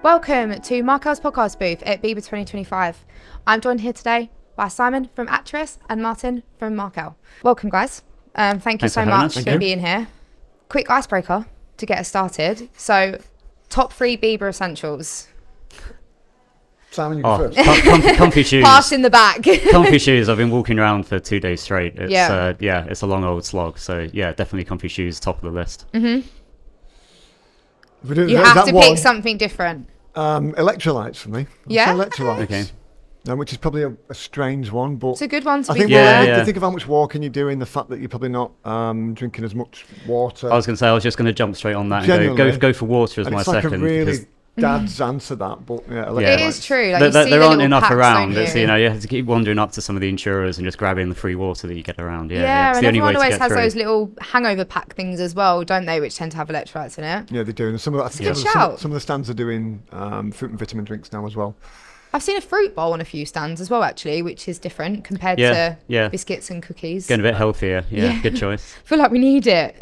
Welcome to Markel's podcast booth at Bieber 2025. I'm joined here today by Simon from Acturis and Martin from Markel. Welcome, guys. Thank you so much for being here. Quick icebreaker to get us started. So, top 3 Bieber essentials. Simon, you go first. Comfy shoes. Pass in the back. Comfy shoes. I've been walking around for 2 days straight. It's, it's a long old slog. So, yeah, definitely comfy shoes, top of the list. Mm-hmm. You have to pick something different. Electrolytes for me. Yeah? Electrolytes. Okay. Which is probably a strange one, but it's a good one to be fair. Yeah. Think of how much walking you're doing, the fact that you're probably not drinking as much water. I was going to say, I was just going to jump straight on that and go for water as and my it's like second. a really dad's answer that, but it is true. Like there aren't enough packs, around. It's, you have to keep wandering up to some of the insurers and just grabbing the free water that you get around. Yeah, it's and the only way everyone to always get has through. those little hangover pack things as well, don't they, which tend to have electrolytes in it. Yeah, they do. And some of the stands are doing fruit and vitamin drinks now as well. I've seen a fruit bowl on a few stands as well, actually, which is different compared to biscuits and cookies. Getting a bit healthier. Yeah, good choice. I feel like we need it.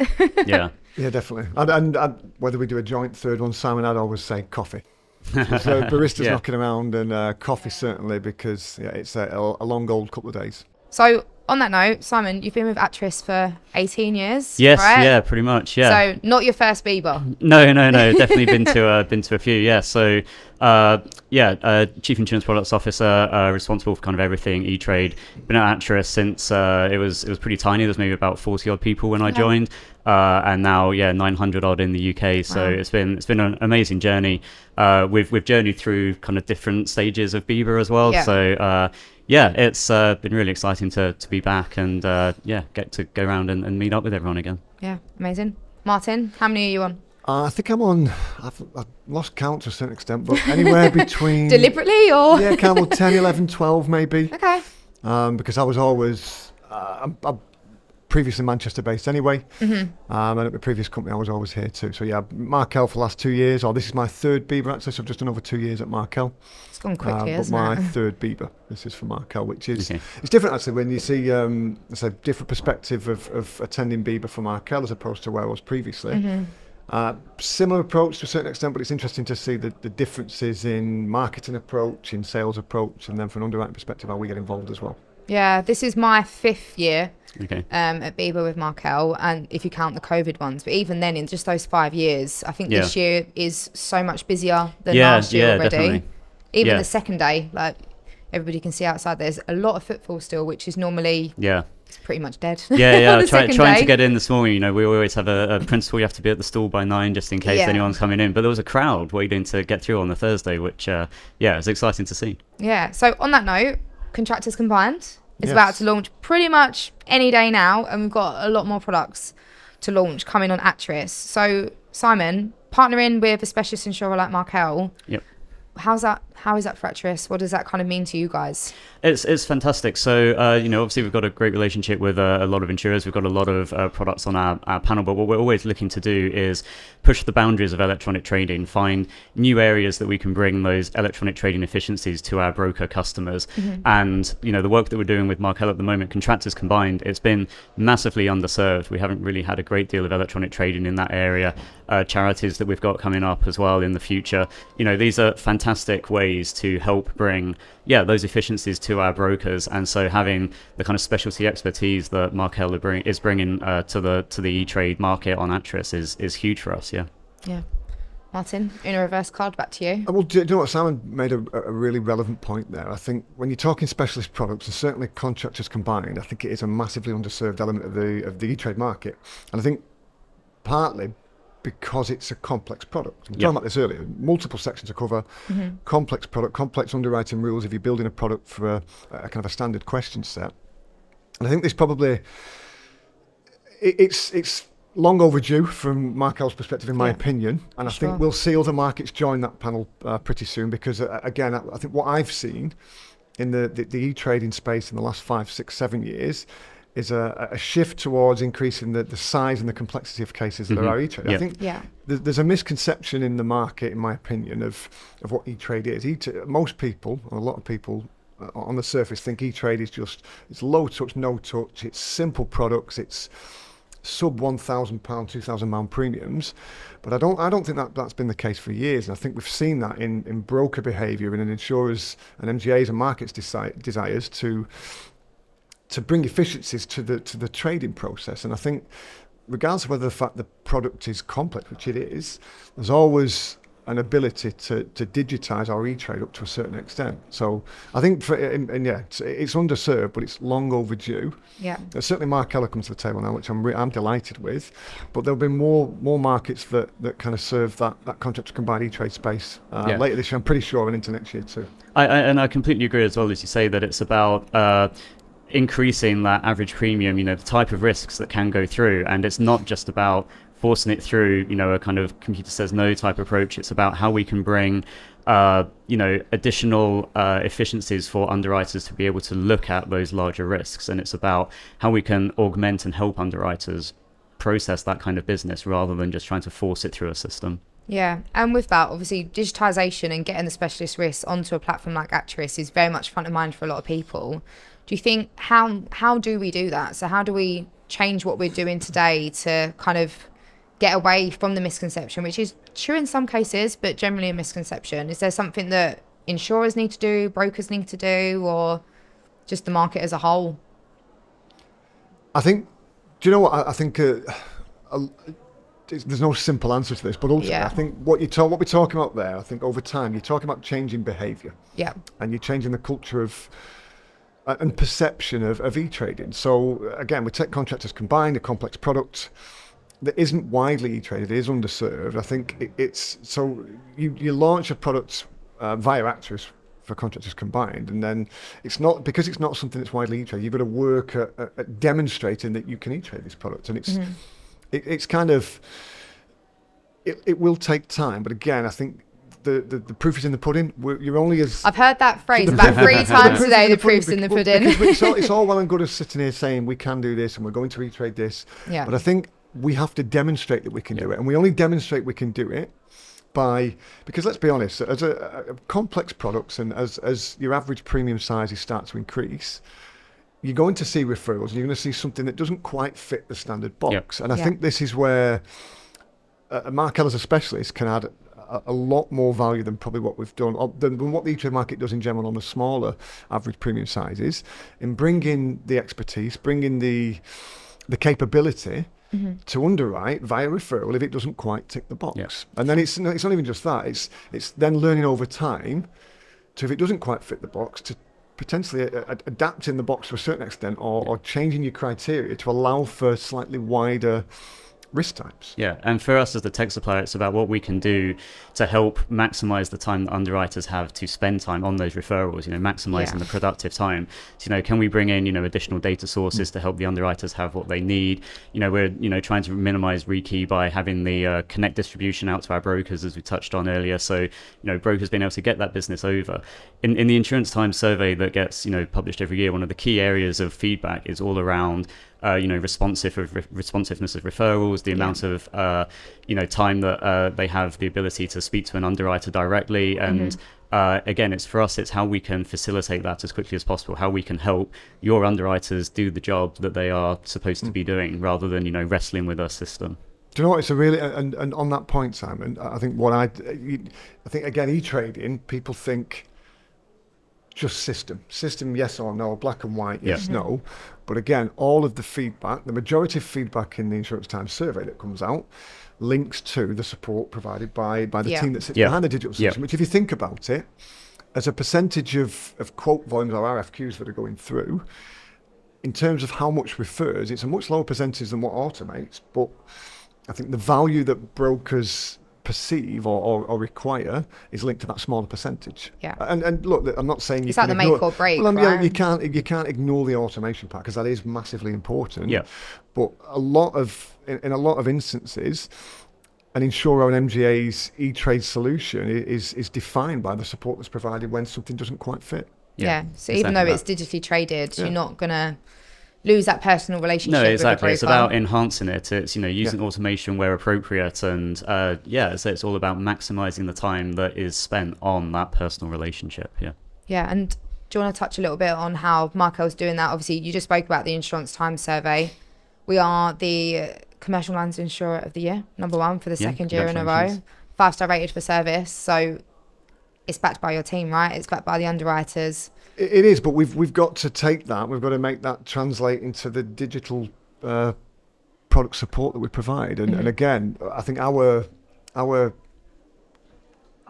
Yeah, definitely. And whether we do a joint third one, Simon, I'd always say coffee. So baristas knocking around, and coffee certainly, because it's a long old couple of days. So on that note, Simon, you've been with Acturis for 18 years. Yes, right? yeah, pretty much. Yeah. So not your first Bieber. No. Definitely been to a few. Yeah. So Chief Insurance Products Officer, responsible for kind of everything eTrade. Been at Acturis since it was pretty tiny. There was maybe about 40 odd people when I joined, and now 900 odd in the UK. So it's been an amazing journey. We've journeyed through kind of different stages of Bieber as well. Yeah. So it's been really exciting to be back and get to go around and meet up with everyone again. Yeah, amazing. Martin, how many are you on? I think I'm on, I've lost count to a certain extent, but anywhere between... Deliberately or? Yeah, kind of 10, 11, 12 maybe. Okay. Because I was always, I'm previously Manchester based anyway. Mm-hmm. And at the previous company I was always here too. So yeah, Markel for the last 2 years, this is my third Bieber actually, so I've just done over 2 years at Markel. It's gone quickly, but my third Bieber, this is for Markel, which is, it's different actually when you see, it's a different perspective of attending Bieber for Markel as opposed to where I was previously. Mm-hmm. Similar approach to a certain extent, but it's interesting to see the differences in marketing approach, in sales approach, and then from an underwriting perspective, how we get involved as well. Yeah, this is my 5th year at Bieber with Markel, and if you count the COVID ones, but even then, in just those 5 years, I think this year is so much busier than last year already. Definitely. Even the second day, like everybody can see outside, there's a lot of footfall still, which is normally it's pretty much dead. Trying to get in this morning, we always have a principle, you have to be at the stall by 9 just in case anyone's coming in, but there was a crowd waiting to get through on the Thursday, which it's exciting to see. So on that note, Contractors Combined is about to launch pretty much any day now, and we've got a lot more products to launch coming on Acturis. So Simon, partnering with a specialist insurer like Markel, how is that for Acturis? What does that kind of mean to you guys? It's fantastic. So, obviously we've got a great relationship with a lot of insurers. We've got a lot of products on our panel, but what we're always looking to do is push the boundaries of electronic trading, find new areas that we can bring those electronic trading efficiencies to our broker customers. Mm-hmm. And, the work that we're doing with Markel at the moment, Contractors Combined, it's been massively underserved. We haven't really had a great deal of electronic trading in that area. Charities that we've got coming up as well in the future. These are fantastic ways to help bring those efficiencies to our brokers, and so having the kind of specialty expertise that Markel is bringing to the eTrade market on Acturis is huge for us. Martin, in a reverse card, back to you. Well, do you know what, Simon made a really relevant point there. I think when you're talking specialist products, and certainly Contractors Combined, I think it is a massively underserved element of the eTrade market, and I think partly because it's a complex product. We were talking about this earlier. Multiple sections to cover, complex product, complex underwriting rules if you're building a product for a kind of a standard question set. And I think this probably, it's long overdue from Markel's perspective, in my opinion. And I think we'll see other markets join that panel pretty soon, because again, I think what I've seen in the e-trading space in the last 5, 6, 7 years is a shift towards increasing the size and the complexity of cases that are e-trade. I think there's a misconception in the market, in my opinion, of what e-trade is. Most people, or a lot of people on the surface, think e-trade is it's low touch, no touch, it's simple products, it's sub £1,000, £2,000 premiums. But I don't think that's been the case for years. And I think we've seen that in broker behaviour and in insurers and MGAs and markets desires to bring efficiencies to the trading process. And I think regardless of whether the fact the product is complex, which it is, there's always an ability to digitise our eTrade up to a certain extent. So I think, it's underserved, but it's long overdue. Yeah. Certainly Markel comes to the table now, which I'm delighted with. But there'll be more markets that kind of serve that contract combined eTrade space later this year. I'm pretty sure, and into next year too. I completely agree as well, as you say, that it's about increasing that average premium, the type of risks that can go through. And it's not just about forcing it through, a kind of computer says no type approach. It's about how we can bring, additional efficiencies for underwriters to be able to look at those larger risks. And it's about how we can augment and help underwriters process that kind of business rather than just trying to force it through a system. Yeah, and with that, obviously, digitization and getting the specialist risks onto a platform like Acturis is very much front of mind for a lot of people. Do you think, how do we do that? So how do we change what we're doing today to kind of get away from the misconception, which is true in some cases, but generally a misconception? Is there something that insurers need to do, brokers need to do, or just the market as a whole? I think, do you know what? I think there's no simple answer to this, but ultimately, I think what we're talking about there, I think over time, you're talking about changing behaviour. Yeah. And you're changing the culture of and perception of e-trading. So again, we take Contractors combined, a complex product that isn't widely e-traded, is underserved. I think it's so you launch a product via Acturis for Contractors combined, and then it's not something that's widely e-traded. You've got to work at demonstrating that you can e-trade this product, and it's kind of it will take time. But again, I think the proof is in the pudding. You're only as... I've heard that phrase about 3 times today, the proof's in the pudding. It's all well and good as sitting here saying we can do this and we're going to e-trade this. Yeah. But I think we have to demonstrate that we can do it. And we only demonstrate we can do it because let's be honest, as a complex products and as your average premium sizes start to increase, you're going to see referrals. You're going to see something that doesn't quite fit the standard box. And I think this is where Markel as a specialist can add a lot more value than probably what we've done, than what the e-trade market does in general on the smaller average premium sizes, in bringing the expertise, bringing the capability to underwrite via referral if it doesn't quite tick the box. And then it's not even just that, it's then learning over time to, if it doesn't quite fit the box, to potentially adapting the box to a certain extent or changing your criteria to allow for slightly wider risk types. Yeah, and for us as the tech supplier, it's about what we can do to help maximize the time that underwriters have to spend time on those referrals, maximizing the productive time. So, can we bring in, additional data sources to help the underwriters have what they need? We're, trying to minimize rekey by having the connect distribution out to our brokers, as we touched on earlier. So, brokers being able to get that business over. In the Insurance Times survey that gets, published every year, one of the key areas of feedback is all around responsiveness of referrals, the amount of time that they have the ability to speak to an underwriter directly, and again, it's for us, it's how we can facilitate that as quickly as possible, how we can help your underwriters do the job that they are supposed to be doing, rather than wrestling with our system. Do you know what? It's a really and on that point, Simon, I think I think again, e-trading, people think just system, yes or no, black and white, yes, no. But again, all of the feedback, the majority of feedback in the Insurance Times survey that comes out links to the support provided by the team that sits behind the digital solution, which if you think about it, as a percentage of quote volumes or RFQs that are going through, in terms of how much refers, it's a much lower percentage than what automates, but I think the value that brokers perceive or require is linked to that smaller percentage. Yeah. And look, I'm not saying it's like the make or break. Well, right? you can't ignore the automation part, because that is massively important. Yeah. But in a lot of instances, an insurer or an MGA's e-trade solution is defined by the support that's provided when something doesn't quite fit. Yeah. So even though it's digitally traded, you're not gonna lose that personal relationship. No, exactly. It's about enhancing it. It's using automation where appropriate, and so it's all about maximizing the time that is spent on that personal relationship. Yeah. And do you want to touch a little bit on how Markel's doing that? Obviously, you just spoke about the Insurance Times survey. We are the Commercial Lines Insurer of the Year, #1 for the second year in a row. 5-star rated for service. So it's backed by your team, right? It's backed by the underwriters. It is, but we've got to take that. We've got to make that translate into the digital product support that we provide. And again, I think our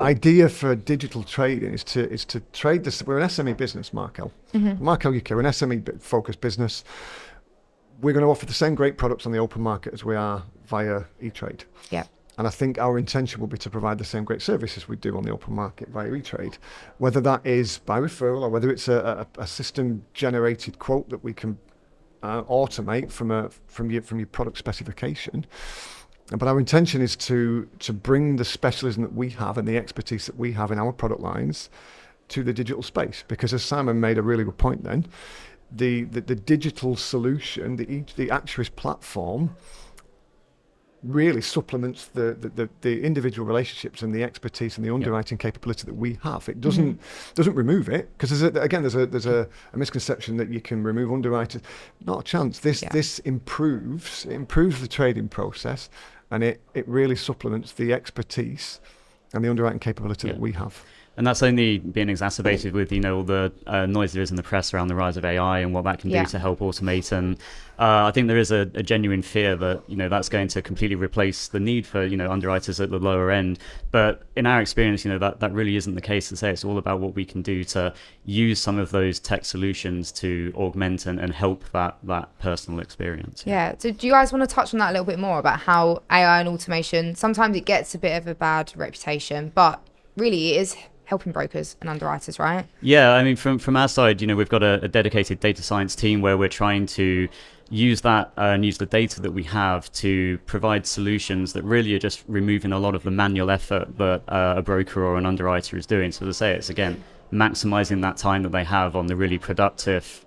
idea for digital trading is to trade this. We're an SME business, Markel. Markel UK, we're an SME focused business. We're going to offer the same great products on the open market as we are via eTrade. Yeah. And I think our intention will be to provide the same great services we do on the open market via eTrade, whether that is by referral or whether it's a system generated quote that we can automate from your product specification. But our intention is to bring the specialism that we have and the expertise that we have in our product lines to the digital space. Because as Simon made a really good point then, the digital solution, the Acturis platform, really supplements the individual relationships and the expertise and the underwriting capability that we have. It doesn't remove it, because there's a misconception that you can remove underwriters. Not a chance. This improves the trading process, and it really supplements the expertise and the underwriting capability that we have. And that's only being exacerbated with, all the noise there is in the press around the rise of AI and what that can do to help automate. And I think there is a genuine fear that, that's going to completely replace the need for, underwriters at the lower end. But in our experience, that really isn't the case. To say it's all about what we can do to use some of those tech solutions to augment and help that personal experience. Yeah. So do you guys want to touch on that a little bit more about how AI and automation, sometimes it gets a bit of a bad reputation, but really it is helping brokers and underwriters, right? Yeah, I mean, from our side, we've got a dedicated data science team where we're trying to use that and use the data that we have to provide solutions that really are just removing a lot of the manual effort that a broker or an underwriter is doing. So to say, it's again maximizing that time that they have on the really productive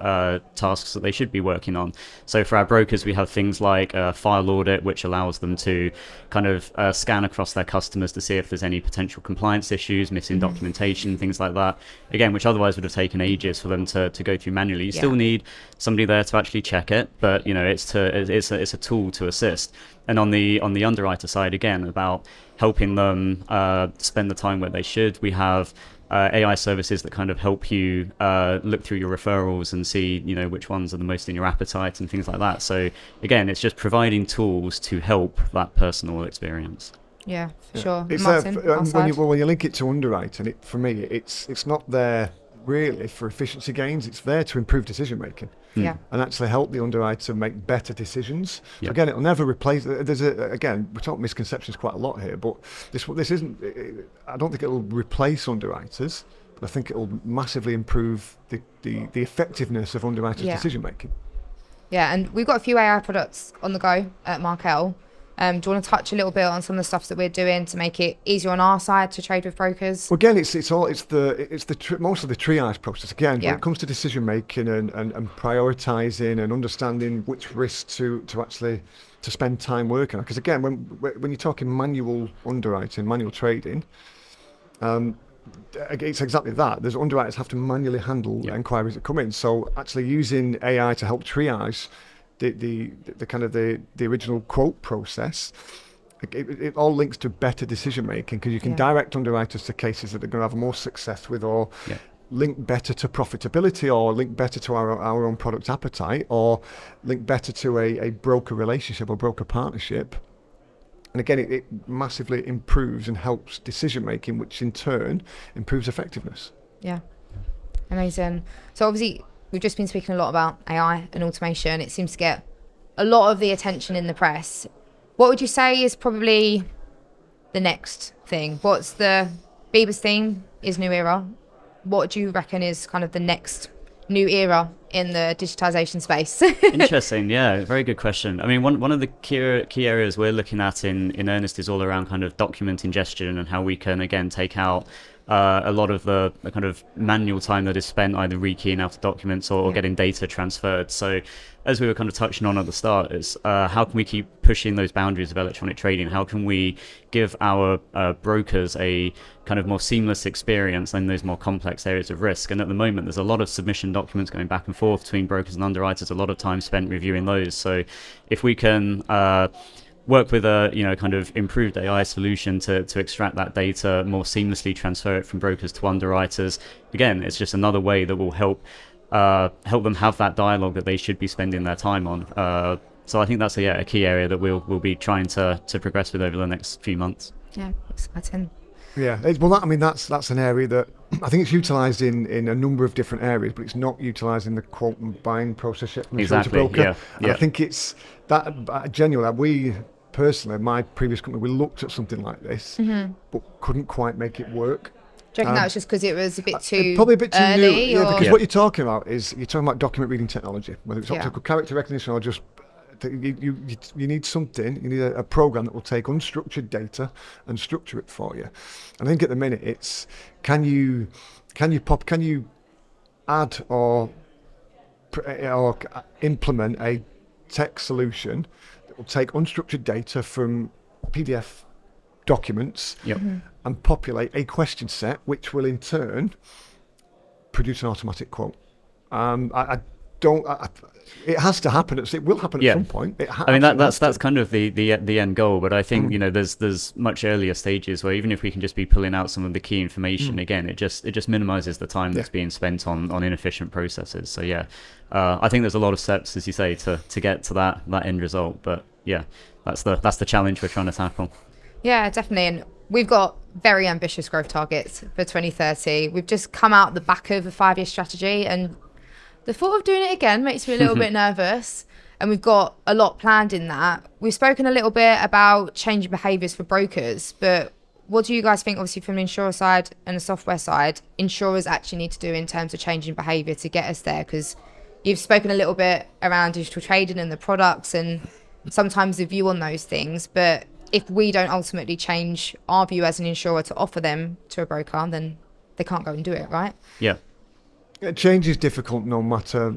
tasks that they should be working on. So for our brokers, we have things like a file audit, which allows them to kind of scan across their customers to see if there's any potential compliance issues, missing documentation, things like that. Again, which otherwise would have taken ages for them to go through manually. You still need somebody there to actually check it, but it's a tool to assist. And on the underwriter side, again, about helping them spend the time where they should, we have AI services that kind of help you look through your referrals and see, which ones are the most in your appetite and things like that. So again, it's just providing tools to help that personal experience. Yeah, for sure. It's Martin, when you link it to underwriting, for me, it's not there really for efficiency gains. It's there to improve decision making. Yeah. And actually help the underwriter make better decisions. So again, it'll never replace. We're talking misconceptions quite a lot here, but this isn't. I don't think it'll replace underwriters, but I think it'll massively improve the effectiveness of underwriters' decision making. Yeah, and we've got a few AI products on the go at Markel. Do you want to touch a little bit on some of the stuff that we're doing to make it easier on our side to trade with brokers? Well, again, it's mostly the triage process. Again, when it comes to decision making and prioritising and understanding which risks to spend time working on. Because again, when you're talking manual underwriting, manual trading, it's exactly that. There's underwriters have to manually handle inquiries that come in. So actually using AI to help triage the kind of the original quote process, it all links to better decision making, because you can direct underwriters to cases that they're going to have more success with, or link better to profitability, or link better to our own product appetite, or link better to a broker relationship or broker partnership. And again, it massively improves and helps decision making, which in turn improves effectiveness. Yeah, amazing. So obviously, we've just been speaking a lot about AI and automation. It seems to get a lot of the attention in the press. What would you say is probably the next thing? What's the Bieber's theme is new era. What do you reckon is kind of the next new era in the digitization space? Interesting. Yeah, very good question. I mean, one of the key areas we're looking at in earnest is all around kind of document ingestion and how we can, again, take out a lot of the kind of manual time that is spent either rekeying out the documents or getting data transferred. So as we were kind of touching on at the start, is how can we keep pushing those boundaries of electronic trading? How can we give our brokers a kind of more seamless experience in those more complex areas of risk? And at the moment, there's a lot of submission documents going back and forth between brokers and underwriters, a lot of time spent reviewing those. So if we can work with a kind of improved AI solution to extract that data, more seamlessly transfer it from brokers to underwriters, again, it's just another way that will help them have that dialogue that they should be spending their time on. So I think that's a key area that we'll be trying to progress with over the next few months. Yeah, exciting. Yeah, that's an area that I think it's utilised in a number of different areas, but it's not utilised in the quote and buying process yet. Exactly. Yeah. And I think it's that genuinely. We personally, my previous company, we looked at something like this, but couldn't quite make it work. Do you reckon that was just because it was a bit too probably a bit too early? New, because what you're talking about is document reading technology, whether it's optical character recognition or just you need something. You need a program that will take unstructured data and structure it for you. And I think at the minute it's can you add or implement a tech solution that will take unstructured data from PDF documents and populate a question set, which will in turn produce an automatic quote. It has to happen. It will happen at some point. That's kind of the end goal. But I think there's much earlier stages where even if we can just be pulling out some of the key information, again, it just minimises the time that's being spent on inefficient processes. So I think there's a lot of steps, as you say, to get to that end result. But that's the challenge we're trying to tackle. Yeah, definitely. And we've got very ambitious growth targets for 2030. We've just come out the back of a 5-year strategy, and the thought of doing it again makes me a little bit nervous. And we've got a lot planned in that. We've spoken a little bit about changing behaviours for brokers, but what do you guys think, obviously from the insurer side and the software side, insurers actually need to do in terms of changing behaviour to get us there? Because you've spoken a little bit around digital trading and the products and sometimes the view on those things, but if we don't ultimately change our view as an insurer to offer them to a broker, then they can't go and do it, right? Yeah. Change is difficult no matter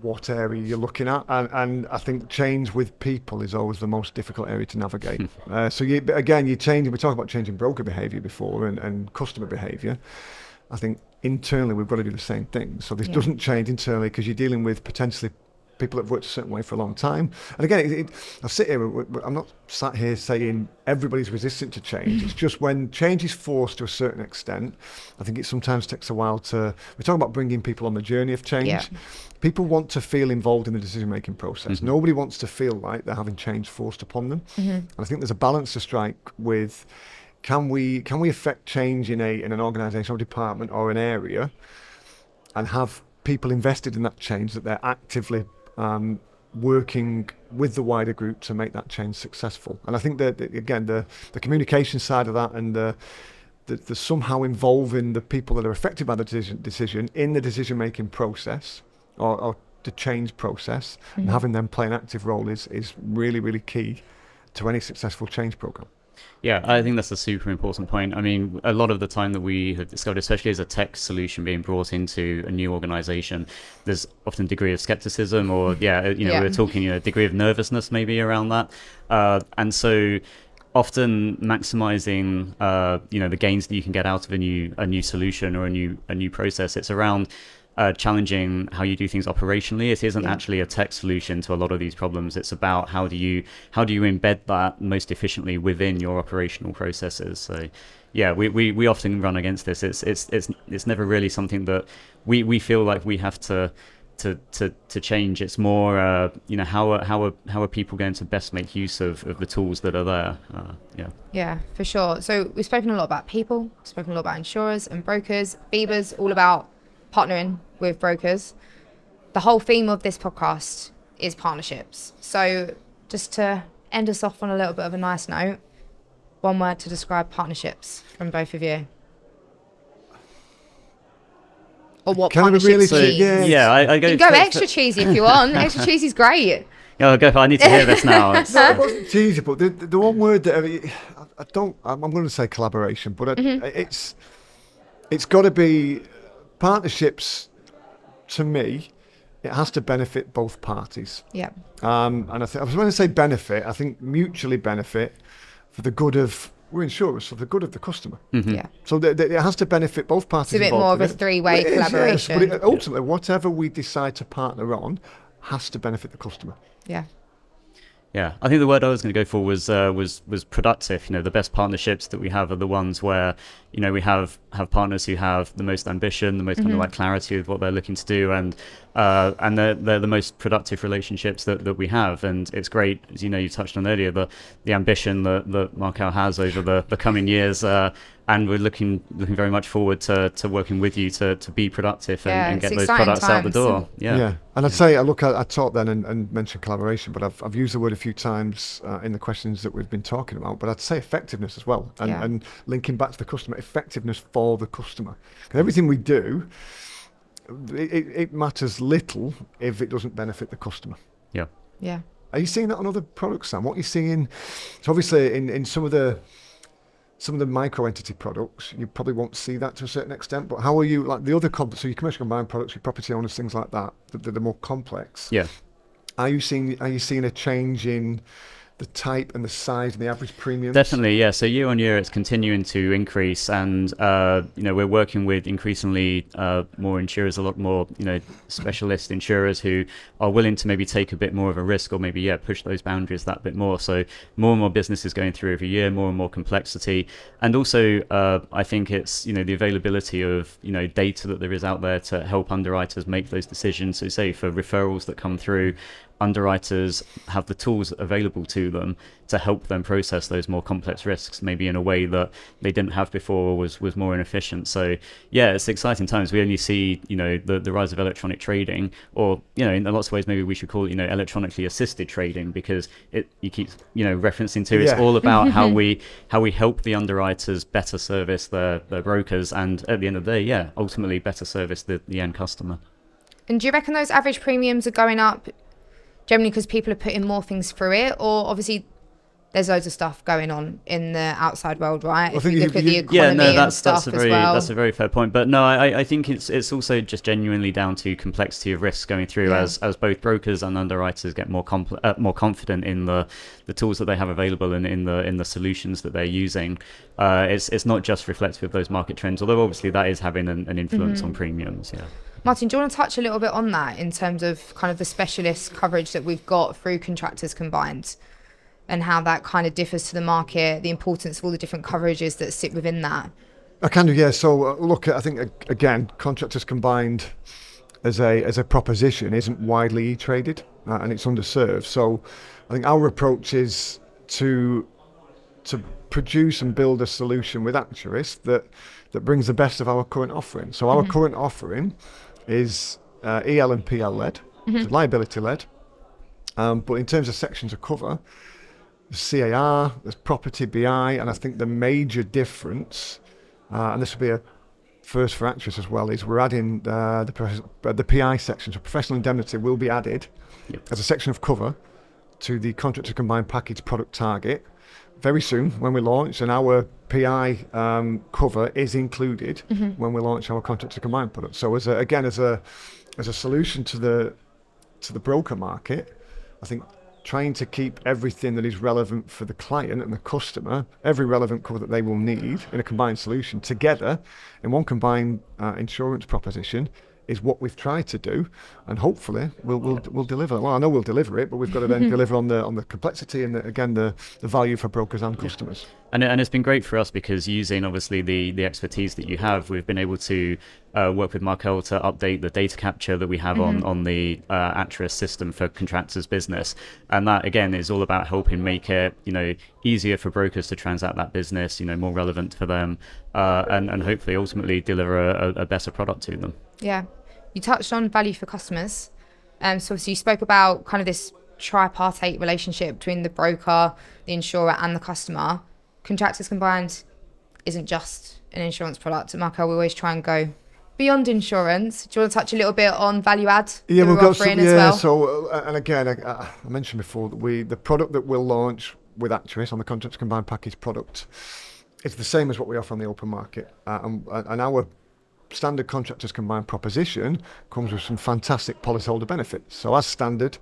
what area you're looking at, and I think change with people is always the most difficult area to navigate. You change. We talked about changing broker behaviour before and customer behaviour. I think internally we've got to do the same thing. So this doesn't change internally because you're dealing with potentially people that have worked a certain way for a long time. And again, I sit here, I'm not sat here saying everybody's resistant to change. It's just when change is forced to a certain extent, I think it sometimes takes a while we talk about bringing people on the journey of change. Yeah. People want to feel involved in the decision-making process. Nobody wants to feel like they're having change forced upon them. And I think there's a balance to strike with, can we affect change in an organisation or department or an area and have people invested in that change, that they're actively working with the wider group to make that change successful. And I think that again the communication side of that and the somehow involving the people that are affected by the decision in the decision making process or the change process and having them play an active role is really, really key to any successful change program. Yeah, I think that's a super important point. I mean, a lot of the time that we have discovered, especially as a tech solution being brought into a new organization, there's often a degree of skepticism or, we're talking a degree of nervousness maybe around that. And so often maximizing, the gains that you can get out of a new solution or a new process, it's around challenging how you do things operationally. It isn't actually a tech solution to a lot of these problems. It's about how do you embed that most efficiently within your operational processes. So we often run against this. It's never really something that we feel like we have to change. It's more how are people going to best make use of the tools that are there. Yeah, for sure. So we've spoken a lot about people, spoken a lot about insurers and brokers. Biber's all about partnering with brokers. The whole theme of this podcast is partnerships. So just to end us off on a little bit of a nice note, one word to describe partnerships from both of you. Or what partnerships really mean. I go. You can go extra cheesy if you want. Extra cheesy is great. Yeah, go. I need to hear this now. No, it wasn't cheesy, but the one word that I'm going to say collaboration, but it's It's got to be partnerships. To me, it has to benefit both parties. Yeah. And I was going to say benefit. I think mutually benefit for the good of we're insurers, for the good of the customer. Mm-hmm. Yeah. So it has to benefit both parties. It's a bit more of a three-way collaboration. Yes, but ultimately, whatever we decide to partner on has to benefit the customer. Yeah. Yeah, I think the word I was going to go for was productive. The best partnerships that we have are the ones where, we have partners who have the most ambition, the most kind of like clarity of what they're looking to do, and they're the most productive relationships that we have. And it's great, as you touched on earlier, the ambition that Markel has over the coming years. And we're looking very much forward to working with you to be productive and get those products out the door. Yeah. And I'd say, I talked then and mentioned collaboration, but I've used the word a few times in the questions that we've been talking about, but I'd say effectiveness as well. And linking back to the customer, effectiveness for the customer. And everything we do, it matters little if it doesn't benefit the customer. Yeah. Yeah. Are you seeing that on other products, Sam? What are you seeing? So obviously in some of the micro entity products, you probably won't see that to a certain extent, but how are you, like the other so your commercial combined products, your property owners, things like that, they're more complex. Yeah. Are you seeing a change in the type and the size and the average premiums? Definitely, yeah. So year on year, it's continuing to increase, and we're working with increasingly more insurers, a lot more specialist insurers who are willing to maybe take a bit more of a risk, or maybe push those boundaries that bit more. So more and more business is going through every year, more and more complexity, and also I think it's the availability of data that there is out there to help underwriters make those decisions. So say for referrals that come through, underwriters have the tools available to them to help them process those more complex risks, maybe in a way that they didn't have before or was more inefficient. So yeah, it's exciting times. We only see the rise of electronic trading, or in lots of ways maybe we should call it electronically assisted trading, because you keep referencing to it's all about how we help the underwriters better service their brokers, and at the end of the day, ultimately better service the end customer. And do you reckon those average premiums are going up generally because people are putting more things through it, or obviously there's loads of stuff going on in the outside world, right? If you look at the economy that's a very fair point. But no, I think it's also just genuinely down to complexity of risks going through as both brokers and underwriters get more confident in the tools that they have available and in the solutions that they're using. It's not just reflective of those market trends, although obviously that is having an influence on premiums. Yeah. Martin, do you want to touch a little bit on that in terms of kind of the specialist coverage that we've got through Contractors Combined, and how that kind of differs to the market, the importance of all the different coverages that sit within that? I can do, yeah. So look, I think again, Contractors Combined as a proposition isn't widely traded and it's underserved. So I think our approach is to produce and build a solution with Acturis that brings the best of our current offering. So our current offering is EL and PL led, it's liability led, but in terms of sections of cover, there's CAR, there's property, BI, and I think the major difference, and this will be a first for Acturis as well, is we're adding the PI section, so professional indemnity will be added as a section of cover to the Contractors Combined package product target very soon when we launch, and our PI cover is included when we launch our Contractors Combined product. So as a solution to the broker market, I think trying to keep everything that is relevant for the client and the customer, every relevant cover that they will need in a combined solution together in one combined insurance proposition is what we've tried to do, and hopefully we'll deliver. Well, I know we'll deliver it, but we've got to then deliver on the complexity and the value for brokers and customers. And it's been great for us because using obviously the expertise that you have, we've been able to work with Markel to update the data capture that we have on the Acturis system for contractors business, and that again is all about helping make it easier for brokers to transact that business, more relevant for them, and hopefully ultimately deliver a better product to them. Yeah, you touched on value for customers, so obviously you spoke about kind of this tripartite relationship between the broker, the insurer, and the customer. Contractors Combined isn't just an insurance product. At Markel, we always try and go beyond insurance. Do you want to touch a little bit on value add? Yeah, we've got some. Yeah, so and again, I mentioned before that the product that we'll launch with Acturis on the Contractors Combined package product it's the same as what we offer on the open market. And our standard Contractors combined proposition comes with some fantastic policyholder benefits. So as standard,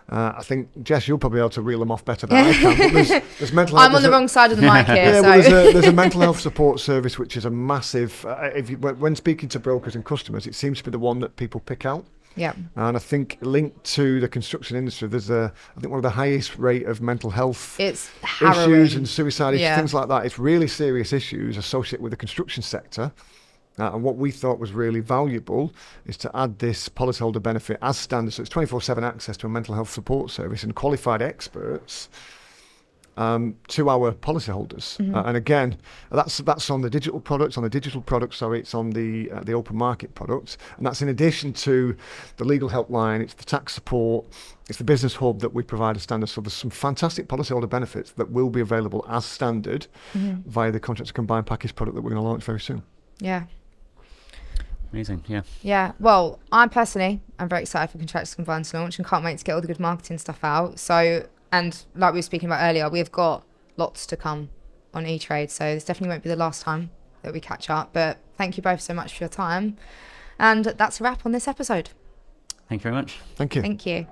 I think, Jess, you'll probably be able to reel them off better than I can. But there's mental health. I'm on the wrong side of the mic here. Yeah, so. well, there's a mental health support service, which is a massive, when speaking to brokers and customers, it seems to be the one that people pick out. Yeah. And I think linked to the construction industry, there's I think one of the highest rate of mental health issues and suicide issues, things like that. It's really serious issues associated with the construction sector. And what we thought was really valuable is to add this policyholder benefit as standard. So it's 24/7 access to a mental health support service and qualified experts to our policyholders. And again, that's on the digital products. On the digital products, sorry, it's on the open market products. And that's in addition to the legal helpline, it's the tax support, it's the business hub that we provide as standard. So there's some fantastic policyholder benefits that will be available as standard via the Contractors Combined package product that we're going to launch very soon. Yeah. Amazing, yeah. Yeah, well, I'm very excited for Contractors Combined to launch and can't wait to get all the good marketing stuff out. So, and like we were speaking about earlier, we've got lots to come on eTrade. So this definitely won't be the last time that we catch up. But thank you both so much for your time. And that's a wrap on this episode. Thank you very much. Thank you. Thank you.